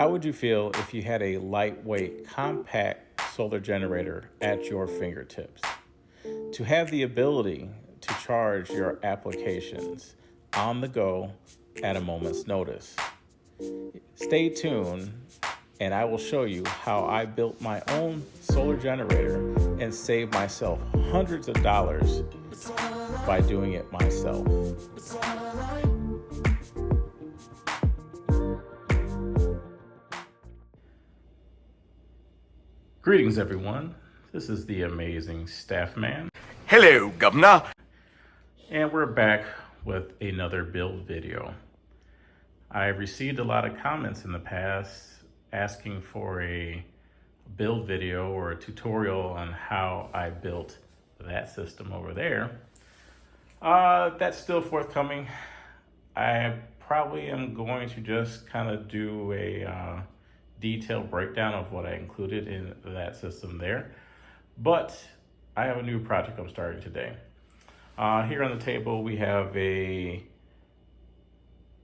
How would you feel if you had a lightweight, compact solar generator at your fingertips? To have the ability to charge your applications on the go at a moment's notice. Stay tuned and I will show you how I built my own solar generator and saved myself hundreds of dollars by doing it myself. Greetings, everyone. This is the amazing Staff Man. Hello, Governor. And we're back with another build video. I received a lot of comments in the past asking for a build video or a tutorial on how I built that system over there. That's still forthcoming. I probably am going to just kind of do a detailed breakdown of what I included in that system there. But I have a new project I'm starting today. Here on the table we have a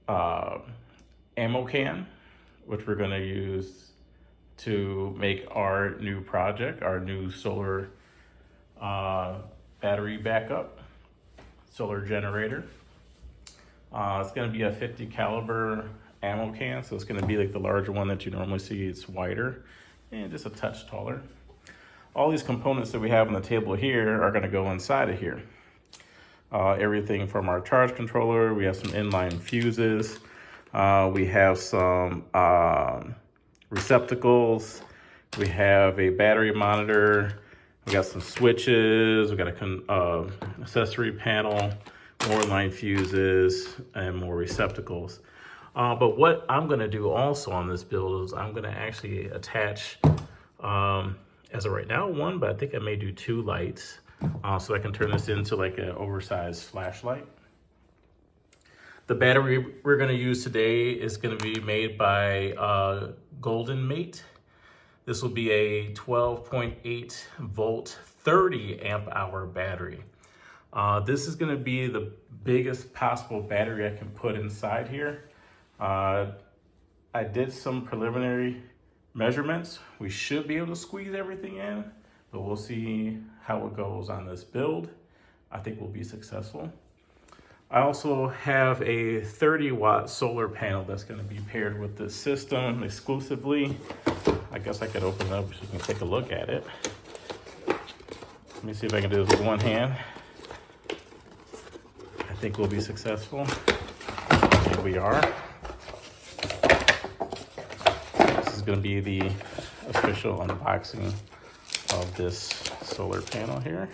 ammo can, which we're going to use to make our new project, our new solar battery backup solar generator. It's going to be a 50 caliber ammo can, so it's going to be like the larger one that you normally see. It's wider and just a touch taller. All these components that we have on the table here are going to go inside of here. Everything from our charge controller, we have some inline fuses, we have some receptacles, we have a battery monitor, we got some switches, we got a accessory panel, more inline fuses, and more receptacles. But what I'm going to do also on this build is I'm going to actually attach, as of right now, one, but I think I may do two lights. So I can turn this into like an oversized flashlight. The battery we're going to use today is going to be made by Golden Mate. This will be a 12.8 volt, 30 amp hour battery. This is going to be the biggest possible battery I can put inside here. I did some preliminary measurements. We should be able to squeeze everything in, but we'll see how it goes on this build. I think we'll be successful. I also have a 30 watt solar panel that's going to be paired with this system exclusively. I guess I could open it up so you can take a look at it. Let me see if I can do this with one hand. I think we'll be successful. Here we are. This is going to be the official unboxing of this solar panel here.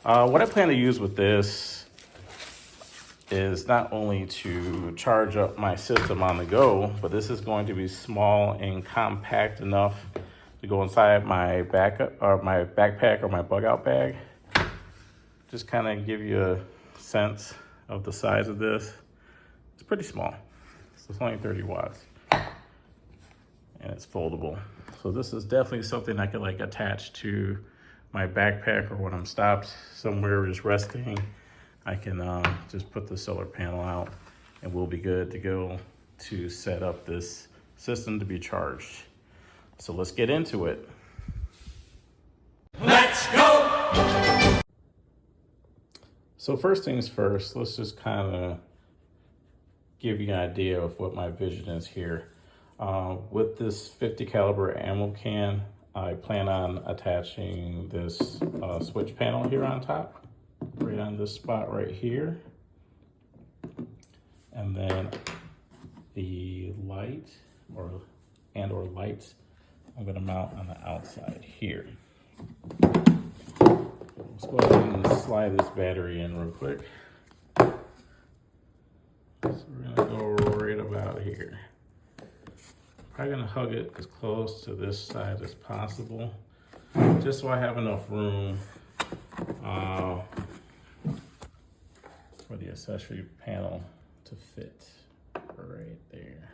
What I plan to use with this is not only to charge up my system on the go, but this is going to be small and compact enough to go inside my backup or my backpack or my bug out bag. Just kind of give you a sense of the size of this. It's pretty small. So it's only 30 watts and it's foldable. So this is definitely something I could like attach to my backpack, or when I'm stopped somewhere just resting, I can just put the solar panel out and we'll be good to go to set up this system to be charged. So let's get into it. Let's go! So first things first, let's just kind of give you an idea of what my vision is here. With this 50 caliber ammo can, I plan on attaching this switch panel here on top, right on this spot right here. And then the light or lights, I'm gonna mount on the outside here. Let's go ahead and slide this battery in real quick. So we're gonna go right about here. Probably gonna hug it as close to this side as possible, just so I have enough room for the accessory panel to fit right there.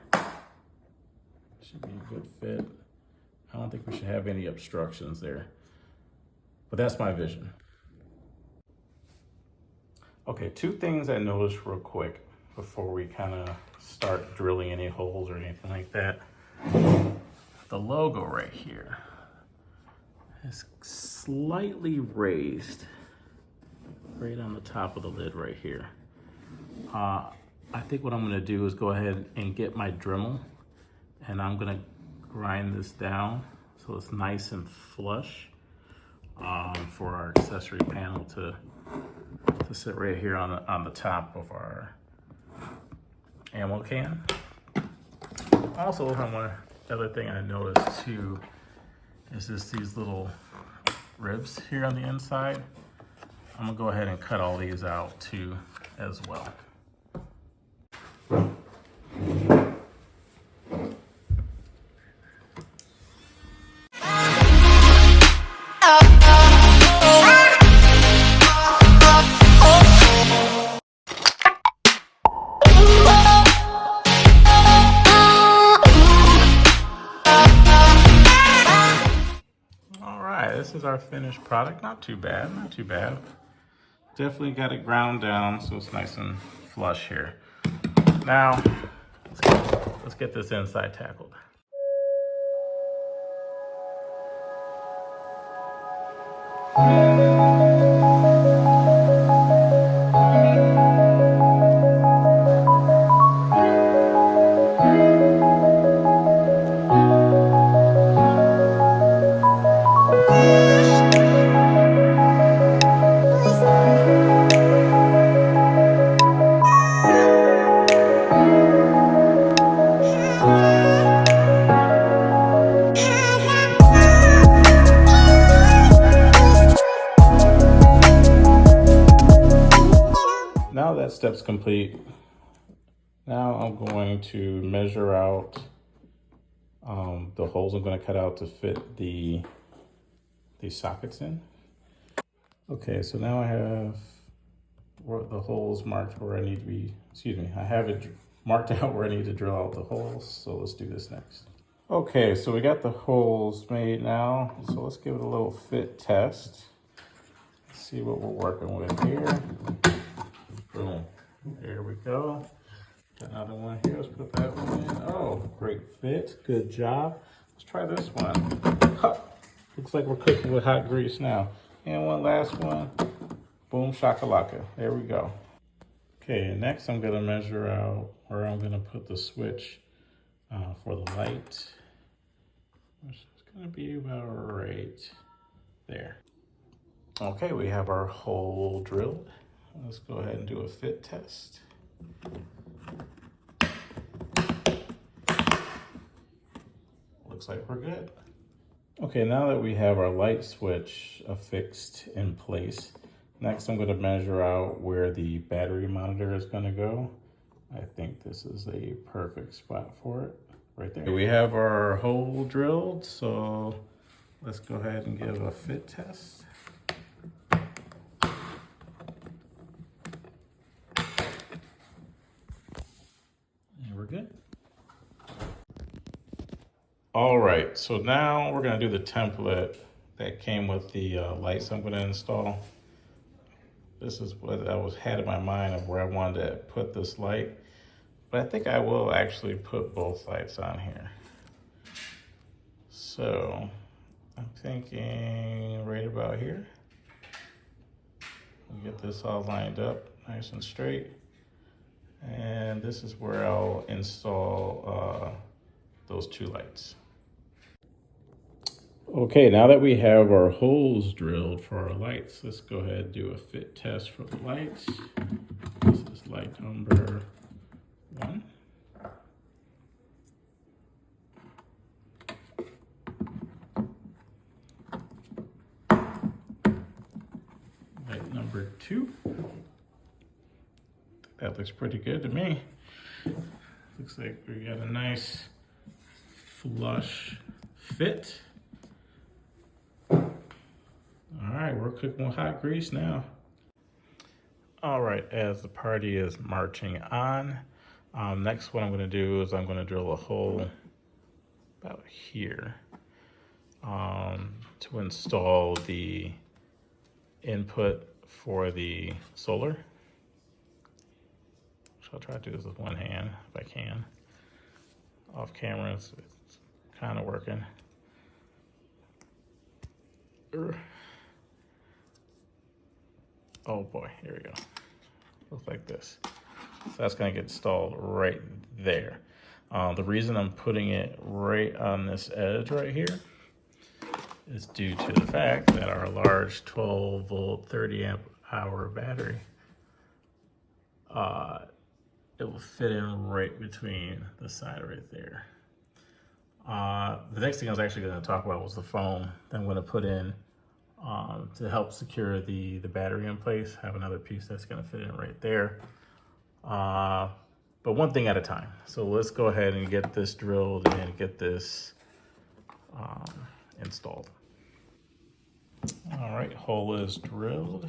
Should be a good fit. I don't think we should have any obstructions there, but that's my vision. Okay, two things I noticed real quick before we kind of start drilling any holes or anything like that. the logo right here is slightly raised right on the top of the lid right here. I think what I'm gonna do is go ahead and get my Dremel, and I'm gonna grind this down so it's nice and flush for our accessory panel to sit right here on the top of our ammo can. Also, one other thing I noticed too is just these little ribs here on the inside. I'm gonna go ahead and cut all these out too as well. All right, this is our finished product. Not too bad, not too bad. Definitely got it ground down so it's nice and flush here. Now, let's get this inside tackled. Now that step's complete, now I'm going to measure out the holes I'm going to cut out to fit these sockets in. Okay, so now I have the holes marked where I need to be, I have it marked out where I need to drill out the holes, so let's do this next. Okay, so we got the holes made now, so let's give it a little fit test. Let's see what we're working with here. Boom. There we go. Got another one here. Let's put that one in. Oh, great fit. Good job. Let's try this one. Ha. Looks like we're cooking with hot grease now. And one last one. Boom shakalaka. There we go. Okay, and next I'm going to measure out where I'm going to put the switch for the light. Which is going to be about right there. Okay, we have our hole drilled. Let's go ahead and do a fit test. Looks like we're good. Okay, now that we have our light switch affixed in place, next I'm going to measure out where the battery monitor is going to go. I think this is a perfect spot for it, right there. We have our hole drilled, so let's go ahead and give a fit test. We're good. All right, so now we're gonna do the template that came with the lights I'm gonna install. This is what I had in my mind of where I wanted to put this light, but I think I will actually put both lights on here. So I'm thinking right about here. We'll get this all lined up nice and straight. And this is where I'll install those two lights. Okay, now that we have our holes drilled for our lights, let's go ahead and do a fit test for the lights. This is light number 1. Light number 2. That looks pretty good to me. Looks like we got a nice flush fit. All right, we're cooking with hot grease now. All right, as the party is marching on, next what I'm gonna do is I'm gonna drill a hole about here to install the input for the solar. So I'll try to do this with one hand if I can. off camera. It's kind of working. Oh boy, here we go. Looks like this. So that's gonna get installed right there. The reason I'm putting it right on this edge right here is due to the fact that our large 12 volt, 30 amp hour battery, it will fit in right between the side right there. The next thing I was actually going to talk about was the foam that I'm going to put in to help secure the battery in place. Have another piece that's going to fit in right there. But one thing at a time. So let's go ahead and get this drilled and get this installed. All right, hole is drilled.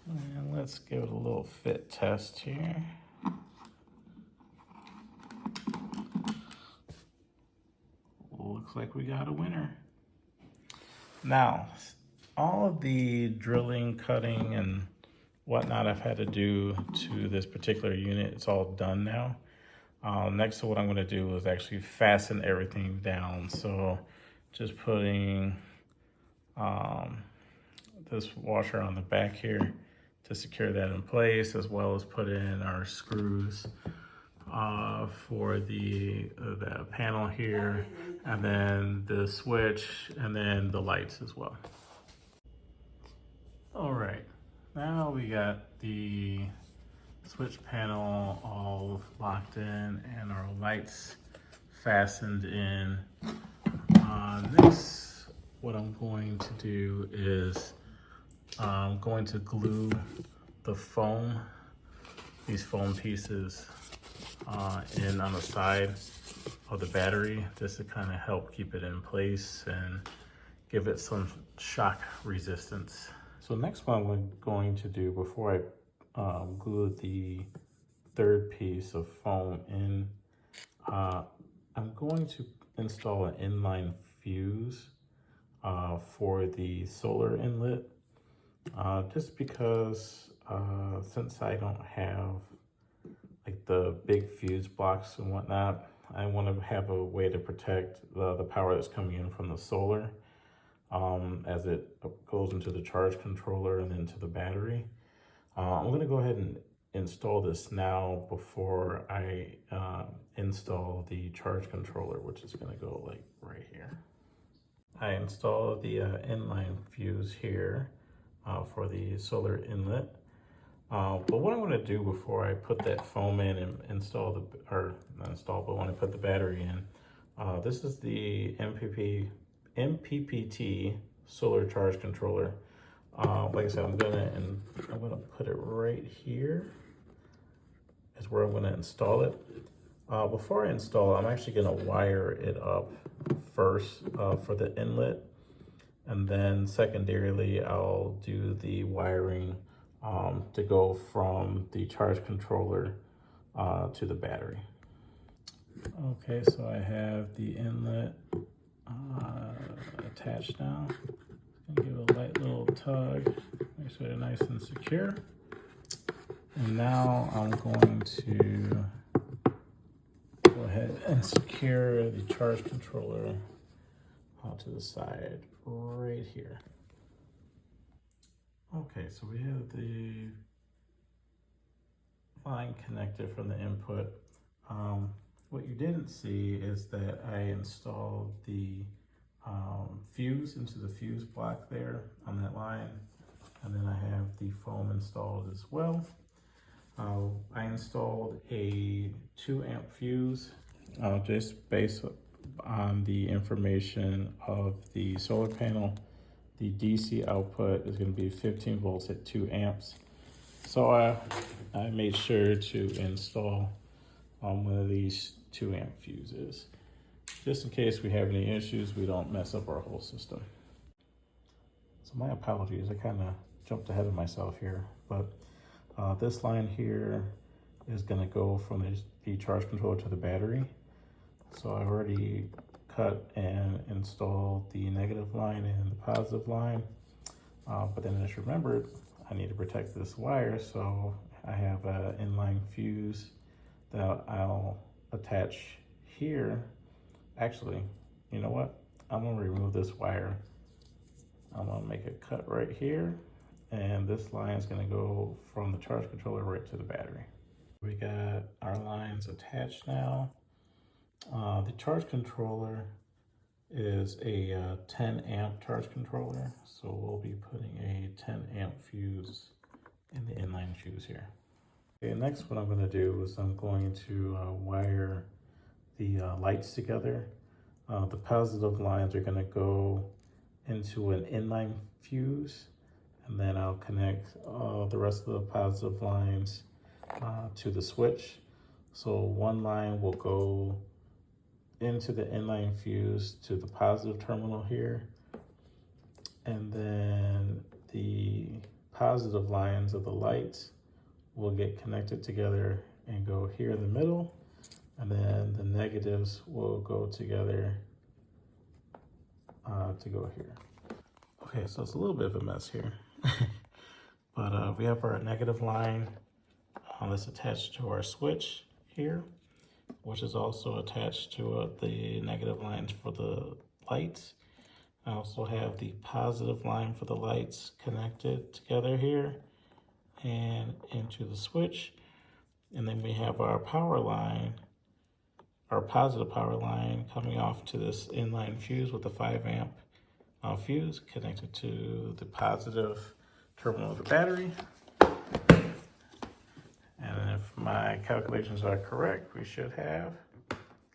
And let's give it a little fit test here. Looks like we got a winner. Now, all of the drilling, cutting, and whatnot I've had to do to this particular unit, it's all done now. Next to what I'm going to do is actually fasten everything down. So just putting this washer on the back here to secure that in place, as well as put in our screws for the panel here, and then the switch, and then the lights as well. All right, now we got the switch panel all locked in and our lights fastened in. Next, what I'm going to do is I'm going to glue the foam, these foam pieces in on the side of the battery, just to kind of help keep it in place and give it some shock resistance. So next what I'm going to do before I glue the third piece of foam in, I'm going to install an inline fuse for the solar inlet, just because since I don't have like the big fuse blocks and whatnot, I want to have a way to protect the power that's coming in from the solar as it goes into the charge controller and into the battery. I'm going to go ahead and install this now before I install the charge controller, which is going to go like right here. I installed the inline fuse here for the solar inlet. But what I'm going to do before I put that foam in and install but when I put the battery in, this is the MPPT solar charge controller. Like I said, I'm gonna put it right here. Is where I'm gonna install it. Before I install it, I'm actually gonna wire it up first for the inlet, and then secondarily I'll do the wiring to go from the charge controller to the battery. Okay, so I have the inlet attached now. Give it a light little tug, make sure they're nice and secure. And now I'm going to go ahead and secure the charge controller to the side right here. Okay, so we have the line connected from the input. What you didn't see is that I installed the fuse into the fuse block there on that line, and then I have the foam installed as well. I installed a 2 amp fuse just based on the information of the solar panel. The DC output is going to be 15 volts at 2 amps. So I made sure to install one of these 2 amp fuses, just in case we have any issues, we don't mess up our whole system. So my apologies, I kind of jumped ahead of myself here, but this line here is going to go from the charge controller to the battery. So I already cut and installed the negative line and the positive line, but then I just remembered I need to protect this wire, so I have an inline fuse that I'll attach here, actually, you know what? I'm gonna remove this wire. I'm gonna make a cut right here, and this line is gonna go from the charge controller right to the battery. We got our lines attached now. The charge controller is a 10 amp charge controller, so we'll be putting a 10 amp fuse in the inline fuse here. Okay, next what I'm going to do is I'm going to wire the lights together. The positive lines are going to go into an inline fuse, and then I'll connect the rest of the positive lines to the switch. So one line will go into the inline fuse to the positive terminal here, and then the positive lines of the lights will get connected together and go here in the middle, and then the negatives will go together to go here. Okay, so it's a little bit of a mess here, but we have our negative line that's attached to our switch here, which is also attached to the negative lines for the lights. I also have the positive line for the lights connected together here and into the switch. And then we have our power line, our positive power line coming off to this inline fuse with the 5 amp fuse connected to the positive terminal of the battery. And if my calculations are correct, we should have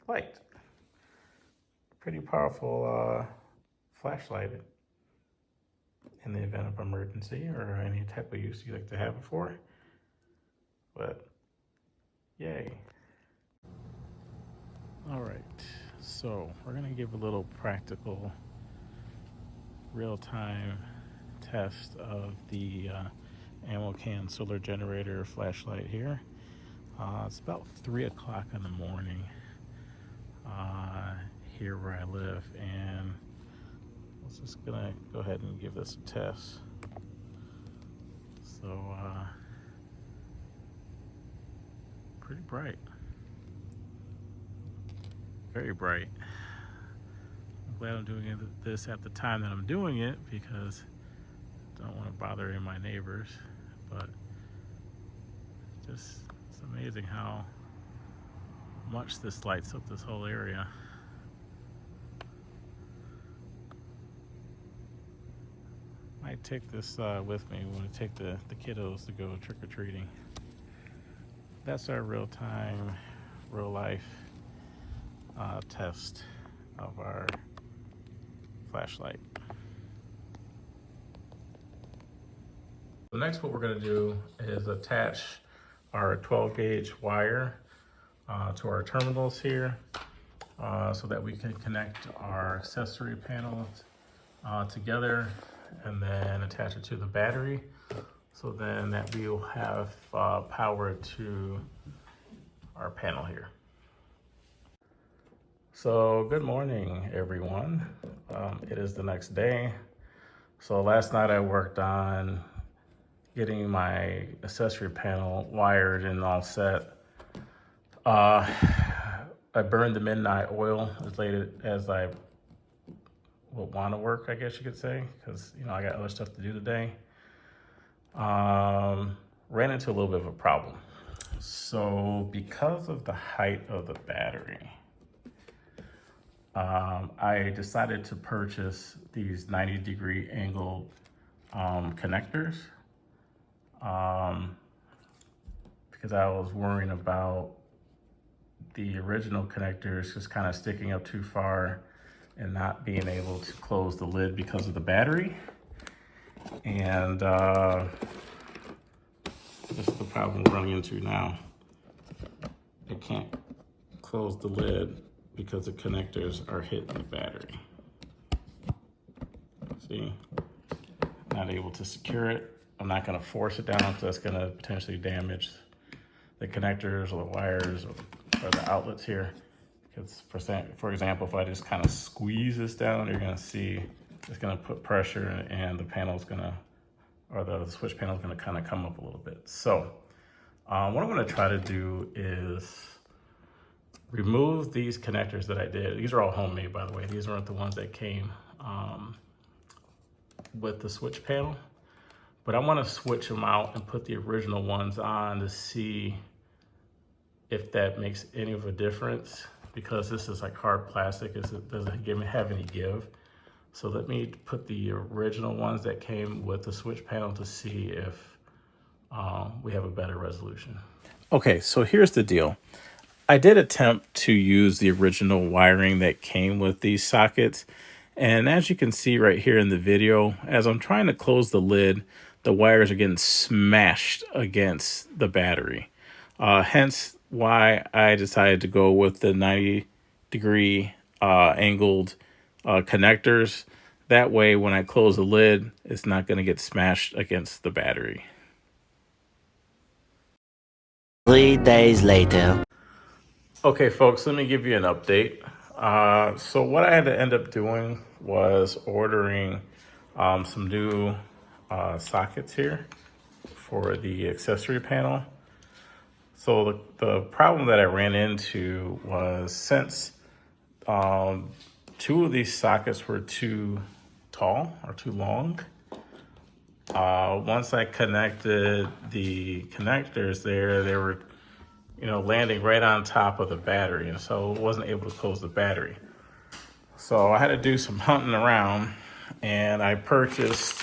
light. Pretty powerful flashlight in the event of emergency or any type of use you like to have it for. But yay. All right, so we're gonna give a little practical real-time test of the ammo can solar generator flashlight here. It's about 3 o'clock in the morning here where I live, and I was just gonna go ahead and give this a test. So pretty bright, very bright. I'm glad I'm doing this at the time that I'm doing it because I don't want to bother any of my neighbors, but just it's amazing how much this lights up this whole area. Might take this with me when I take the kiddos to go trick-or-treating. That's our real-time, real-life test of our flashlight. So next what we're going to do is attach our 12 gauge wire to our terminals here so that we can connect our accessory panels together and then attach it to the battery, so then that we will have power to our panel here. So good morning, everyone. It is the next day. So last night I worked on getting my accessory panel wired and all set. I burned the midnight oil as late as I would want to work, I guess you could say, because I got other stuff to do today. Ran into a little bit of a problem. So because of the height of the battery, I decided to purchase these 90-degree angle connectors because I was worrying about the original connectors just kind of sticking up too far and not being able to close the lid because of the battery. And this is the problem we're running into now. I can't close the lid because the connectors are hitting the battery. See, not able to secure it. I'm not gonna force it down because that's gonna potentially damage the connectors or the wires or the outlets here. Because for example, if I just kind of squeeze this down, you're gonna see it's gonna put pressure and the panel's gonna, or the switch panel's gonna kind of come up a little bit. So what I'm gonna try to do is remove these connectors that I did. These are all homemade, by the way. These weren't the ones that came with the switch panel. But I want to switch them out and put the original ones on to see if that makes any of a difference, because this is like hard plastic. It doesn't have any give. So let me put the original ones that came with the switch panel to see if we have a better resolution. Okay, so here's the deal. I did attempt to use the original wiring that came with these sockets. And as you can see right here in the video, as I'm trying to close the lid, the wires are getting smashed against the battery. Hence why I decided to go with the 90-degree angled connectors. That way, when I close the lid, it's not going to get smashed against the battery. 3 days later. Okay, folks, let me give you an update. So what I had to end up doing was ordering some new sockets here for the accessory panel. So the problem that I ran into was, since two of these sockets were too tall or too long, once I connected the connectors there, they were landing right on top of the battery, and so wasn't able to close the battery. So I had to do some hunting around, and I purchased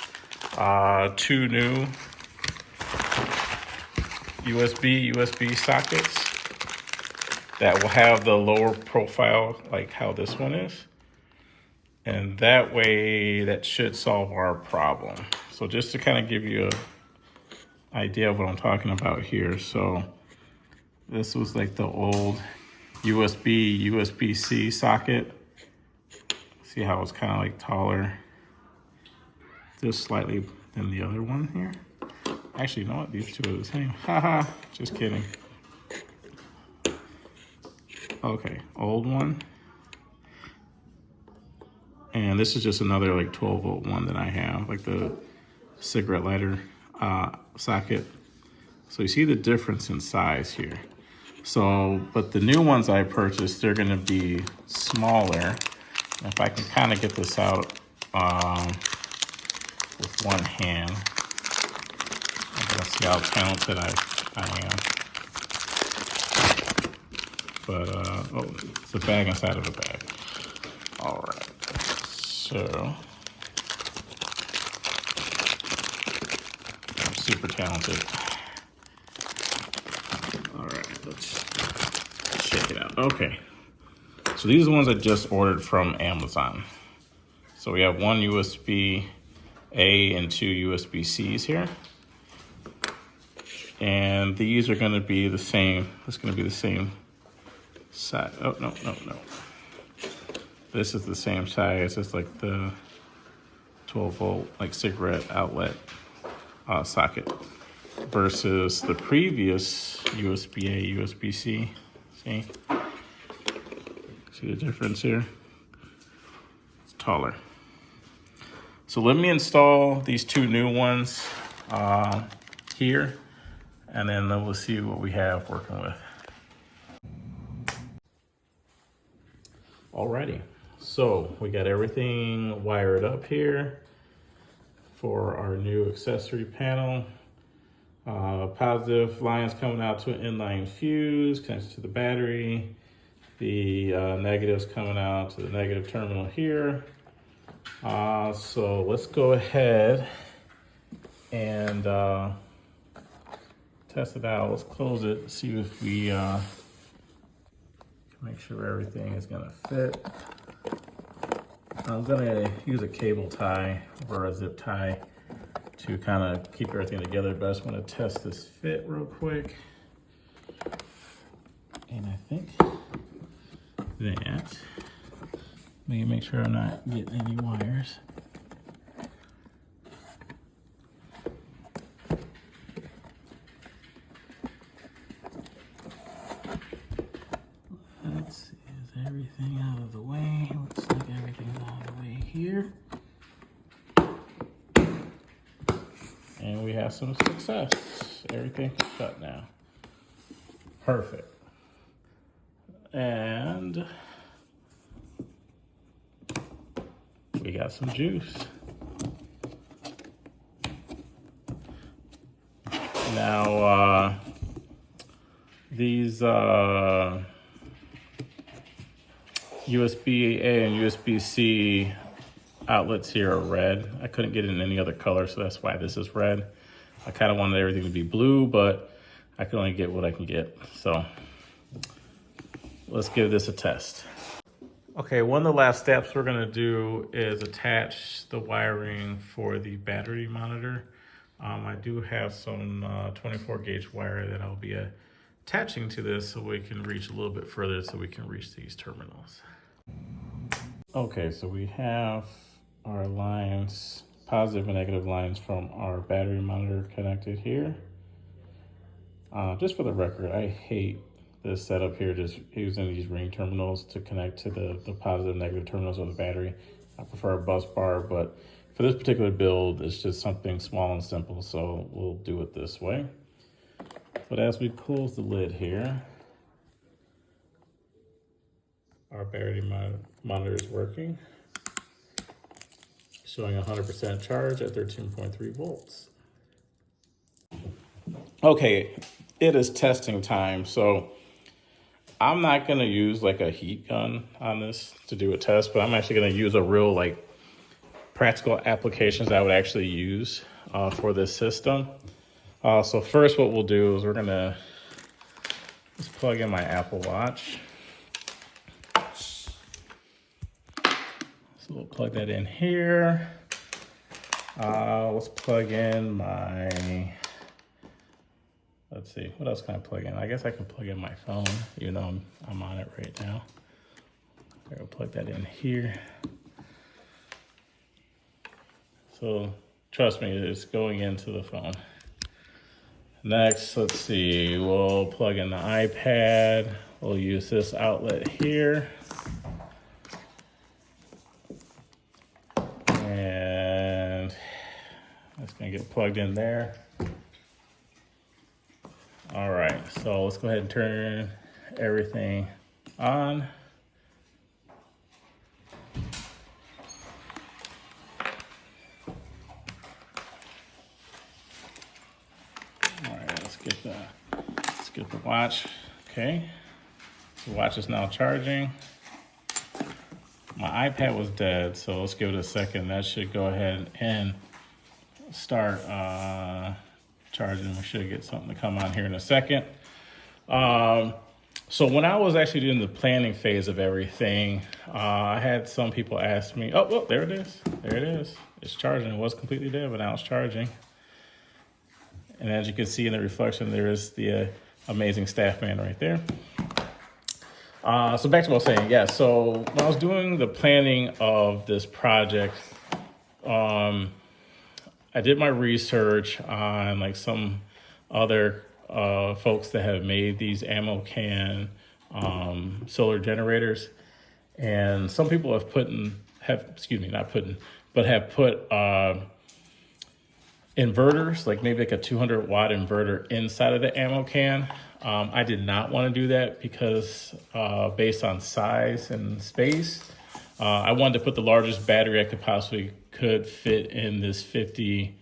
two new USB sockets that will have the lower profile like how this one is. And that way, that should solve our problem. So just to kind of give you an idea of what I'm talking about here. So this was like the old USB-C socket. See how it's kind of like taller, just slightly than the other one here. Actually, you know what? These two are the same. Haha, just kidding. Okay, old one. And this is just another like 12-volt one that I have, like the cigarette lighter socket. So you see the difference in size here. So, but the new ones I purchased, they're gonna be smaller. And if I can kind of get this out with one hand, I'm gonna see how talented I am. But, oh, it's a bag inside of a bag. All right, so I'm super talented. All right, let's check it out. Okay, so these are the ones I just ordered from Amazon. So we have one USB-A and two USB-Cs here. And these are gonna be the same. It's gonna be the same size. Oh, no. This is the same size as like the 12-volt like cigarette outlet socket versus the previous USB-A, USB-C. See the difference here? It's taller. So let me install these two new ones here, and then we'll see what we have working with. Alrighty, so we got everything wired up here for our new accessory panel. Positive lines coming out to an inline fuse, connected to the battery. The negatives coming out to the negative terminal here. So let's go ahead and test it out. Let's close it, see if we can make sure everything is gonna fit. I'm gonna use a cable tie or a zip tie to kind of keep everything together, but I just want to test this fit real quick. And I think that, let me make sure I'm not getting any wires. Let's see, is everything out of the way? Looks like everything's out of the way here. And we have some success. Everything's shut now. Perfect. And we got some juice. Now, these USB-A and USB-C outlets here are red. I couldn't get it in any other color, so that's why this is red. I kind of wanted everything to be blue, but I can only get what I can get. So let's give this a test. Okay, one of the last steps we're gonna do is attach the wiring for the battery monitor. I do have some 24 gauge wire that I'll be attaching to this so we can reach a little bit further so we can reach these terminals. Okay, so we have our lines, positive and negative lines from our battery monitor connected here. Just for the record, I hate this setup here, just using these ring terminals to connect to the positive and negative terminals of the battery. I prefer a bus bar, but for this particular build, it's just something small and simple, so we'll do it this way. But as we close the lid here, our battery monitor is working, showing 100% charge at 13.3 volts. Okay, it is testing time. So I'm not gonna use like a heat gun on this to do a test, but I'm actually gonna use a real like practical applications I would actually use for this system. So first what we'll do is we're gonna just plug in my Apple Watch. So we'll plug that in here. Let's plug in my, let's see, what else can I plug in? I guess I can plug in my phone, even though I'm on it right now. I'll plug that in here. So trust me, it's going into the phone. Next, let's see, we'll plug in the iPad. We'll use this outlet here. And it's gonna get plugged in there. All right, so let's go ahead and turn everything on. All right, let's get the watch. Okay, the watch is now charging. My iPad was dead, so let's give it a second. That should go ahead and start charging. We should get something to come on here in a second. So when I was actually doing the planning phase of everything, I had some people ask me, oh, well, there it is. There it is. It's charging. It was completely dead, but now it's charging. And as you can see in the reflection, there is the amazing staff man right there. So back to what I was saying, yeah, so when I was doing the planning of this project, I did my research on like some other folks that have made these ammo can solar generators. And some people have put inverters, like maybe like a 200 watt inverter inside of the ammo can. I did not want to do that because based on size and space, I wanted to put the largest battery I could fit in this 50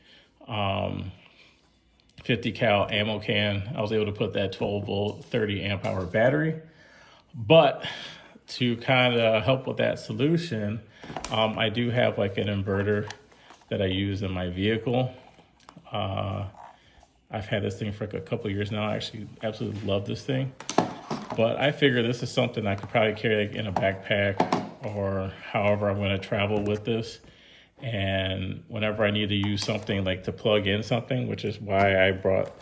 cal ammo can. I was able to put that 12 volt, 30 amp hour battery. But to kind of help with that solution, I do have like an inverter that I use in my vehicle. I've had this thing for like a couple of years now. I actually absolutely love this thing. But I figure this is something I could probably carry like in a backpack or however I'm going to travel with this. And whenever I need to use something like to plug in something, which is why I brought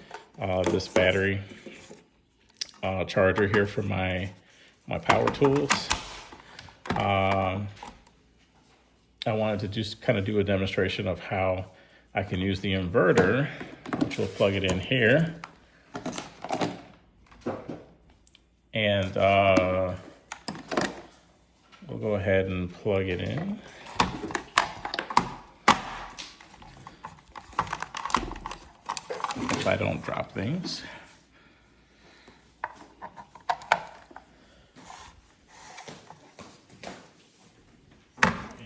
this battery charger here for my power tools. I wanted to just kind of do a demonstration of how I can use the inverter, which we'll plug it in here. And we'll go ahead and plug it in. If I don't drop things.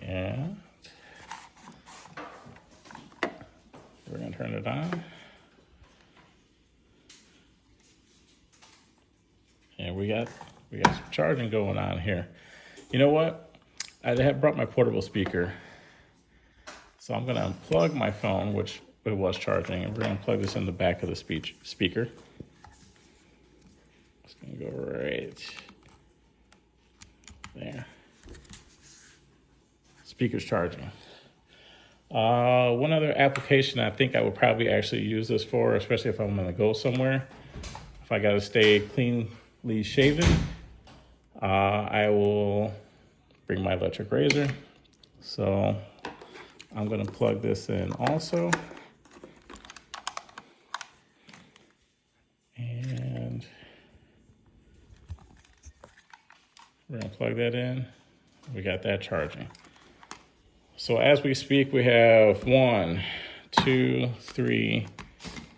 And we're gonna turn it on. And we got some charging going on here. You know what? I have brought my portable speaker. So I'm gonna unplug my phone, which it was charging, and we're gonna plug this in the back of the speaker. It's gonna go right there. Speaker's charging. One other application I think I would probably actually use this for, especially if I'm gonna go somewhere. If I gotta stay cleanly shaven, I will bring my electric razor. So I'm gonna plug this in also. And we're gonna plug that in. We got that charging. So as we speak, we have 1, 2, 3,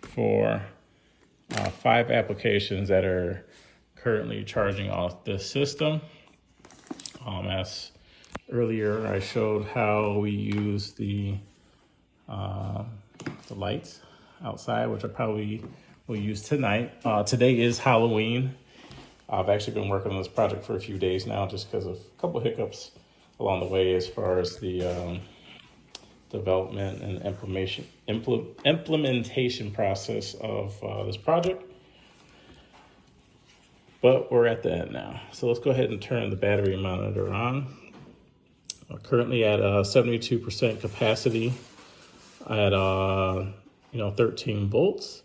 4, 5 applications that are currently charging off this system. As earlier, I showed how we use the lights outside, which I probably will use tonight. Today is Halloween. I've actually been working on this project for a few days now, just because of a couple hiccups along the way as far as the development and implementation process of this project. But we're at the end now. So let's go ahead and turn the battery monitor on. We're currently at 72% capacity at 13 volts.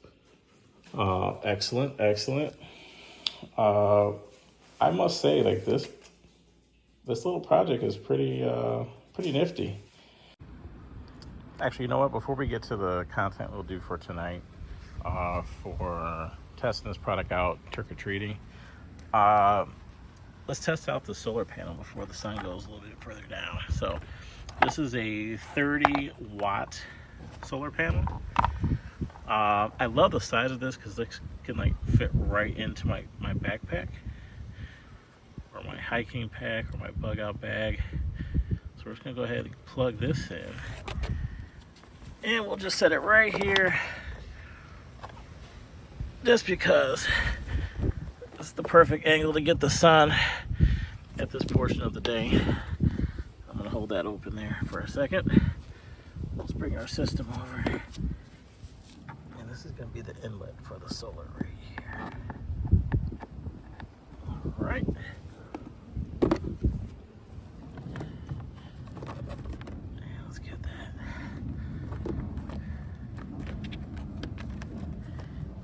Excellent. I must say, like this little project is pretty nifty. Actually, you know what? Before we get to the content we'll do for tonight, for testing this product out, trick-or-treating, let's test out the solar panel before the sun goes a little bit further down. So this is a 30-watt solar panel. I love the size of this because it can like fit right into my backpack or my hiking pack or my bug out bag. So we're just gonna go ahead and plug this in. And we'll just set it right here, just because it's the perfect angle to get the sun at this portion of the day. I'm gonna hold that open there for a second. Let's bring our system over. And this is gonna be the inlet for the solar right here. All right.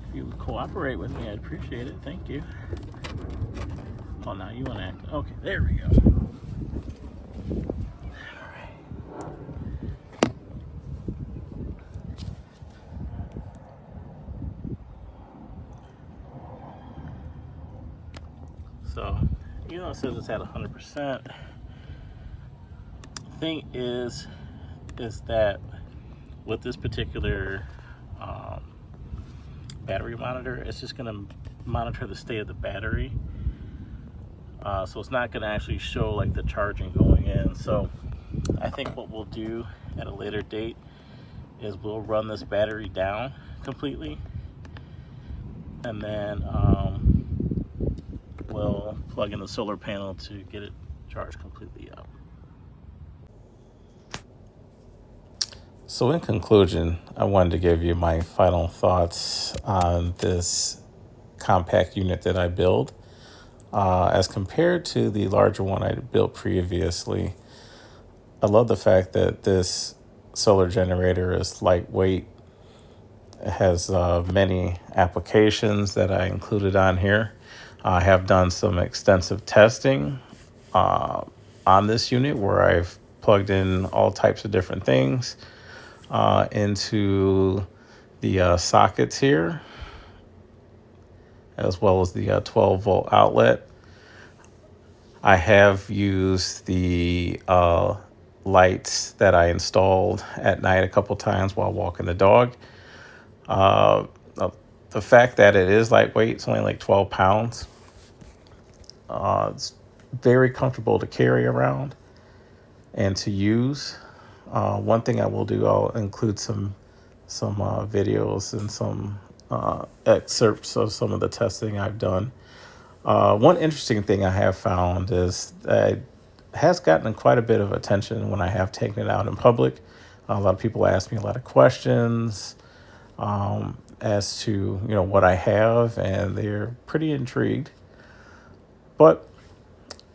If you would cooperate with me, I'd appreciate it. Thank you. Oh, now you want to act. Okay, there we go. All right. So, it says it's at 100%. The thing is that with this particular battery monitor, it's just going to monitor the state of the battery, so it's not going to actually show like the charging going in. So I think what we'll do at a later date is we'll run this battery down completely, and then we'll plug in the solar panel to get it charged completely up. So in conclusion, I wanted to give you my final thoughts on this compact unit that I built. As compared to the larger one I built previously, I love the fact that this solar generator is lightweight. It has many applications that I included on here. I have done some extensive testing on this unit where I've plugged in all types of different things into the sockets here, as well as the 12-volt outlet. I have used the lights that I installed at night a couple times while walking the dog. The fact that it is lightweight, it's only like 12 pounds. It's very comfortable to carry around. and to use. One thing I will do, I'll include some videos and some excerpts of some of the testing I've done. One interesting thing I have found is that it has gotten quite a bit of attention when I have taken it out in public. A lot of people ask me a lot of questions as to what I have, and they're pretty intrigued. But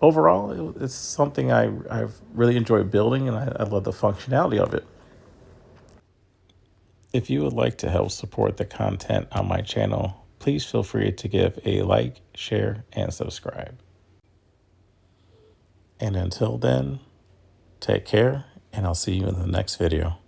overall, it's something I've really enjoyed building, and I love the functionality of it. If you would like to help support the content on my channel, please feel free to give a like, share, and subscribe. And until then, take care, and I'll see you in the next video.